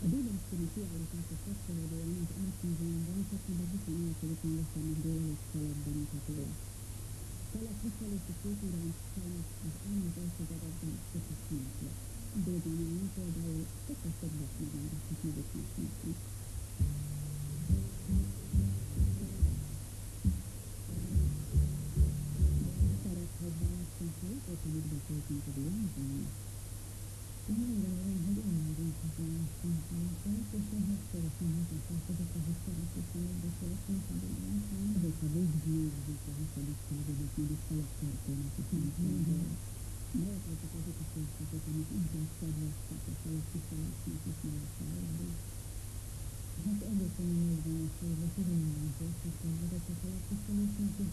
A Dél-Eskimi kiállításhoz kapcsolódóan az Art Múzeumban szeptember 28-án vasárnap délelőtt falat bemutató lesz. Falak visszalépő kultúránk sajnos az elmúlt évtizedekben sokat tűnik. Dél-Dániában például sokkal többet megengedhet maguknak neki. Szerethet választani, hogy mit beszéltünk a világban? Én úgy gondolom, hogy önmagunk választani szeretett, és ehhez szorosan hozzátartozik, ahogy szeretettel megbeszéltünk a világban. Hogyha végignézzük a 20. századot, még is falak szempontjából. Melyek voltak azok a szerkezetek, amik inkább kedveztek a falak kiszalásnak és mellett. Hát egészen a 40-es évek irányban készítettek a falak kiszalásnak, és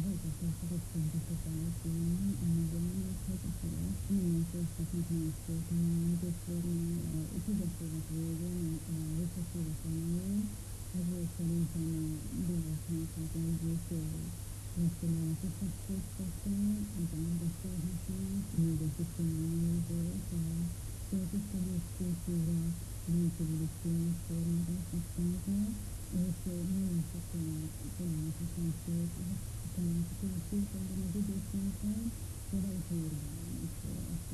hozzátartozott pontokat állítani, amelyben hogy a falak minden korszaknak más volt, amikor a 10-es évek végén, a 20-as évek elején, ez volt szerintem a divatnak az egyik legszínálatosabb korszaka, az áldaszolhatnak, még a kiszínálózók, a költözkedés kultúra, rendkívüli színformák használták, és nagyon sok találatosan szült, találatosan szült ebben az időszakban, például Húrban is volt,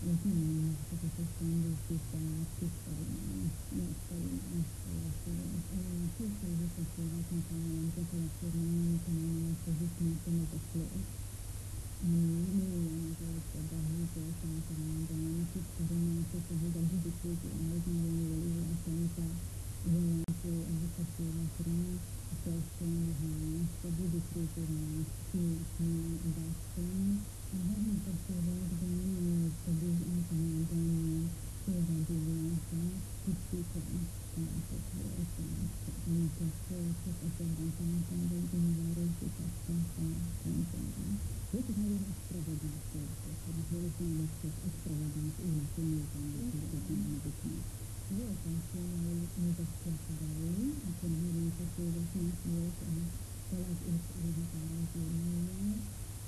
és nagyon megszakítottan díszített, tisztelően később visszatérhetnek a gyakorlatformában, amikor ezt az ismertem, ez a flót, ami mélyen volt ebben a húzott általában, tisztelően, hogy a budik kultúrához nagyon jól illetett a jelentő ezeket életre, a felszínhást, a budik kultúrát kiadásson. A 30-as években pedig általában szélvendőlőnek tisztítani tanácsok voltak, amiket sok esetben tanultam, hogy univerzitásban tanultam. Voltak nagyon extravagáns voltak, hogy valószínűleg csak extravagáns életű nyilvánulásokban maguknak. Voltam például még a Szkjászadáló, akkor a 30-as éveknek volt a Talán és Réhetározónővel,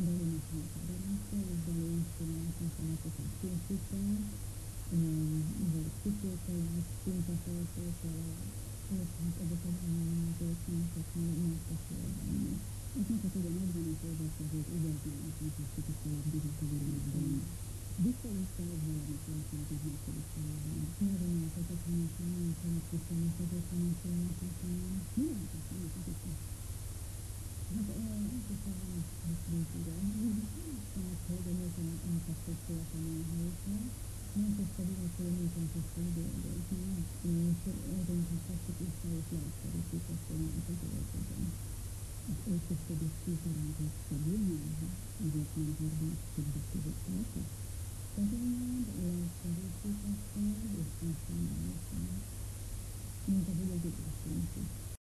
belőnek volt a Berendszer, és belőnek csinálatokat készített, volt kitételek, színtatartókkal, és hát ezek az ellenőrzők nektek megtesélni. Eznek a tudom 40-es évek között egyáltalán megteszik a falakbizet a világban. Visszajöttel egy valamit történt egy második felében. Nagyon eltetetlenek, hogy nagyon szeretkeztenek azok, amik tényleg. Mi lehetett ennek azoknak? Hát elsősorban a kultúra. Tehát, hogy ennek elkezdték tölteni a helyekre. Mások pedig a környéken kezdtek dolgozni, és eldöntöttek vissza, és leegyszerűsítették az életében. Az öltözködés kézaránkat stabilnál, ezért nem hordás többet között tartott. Stabilnál leegyszerűsítették,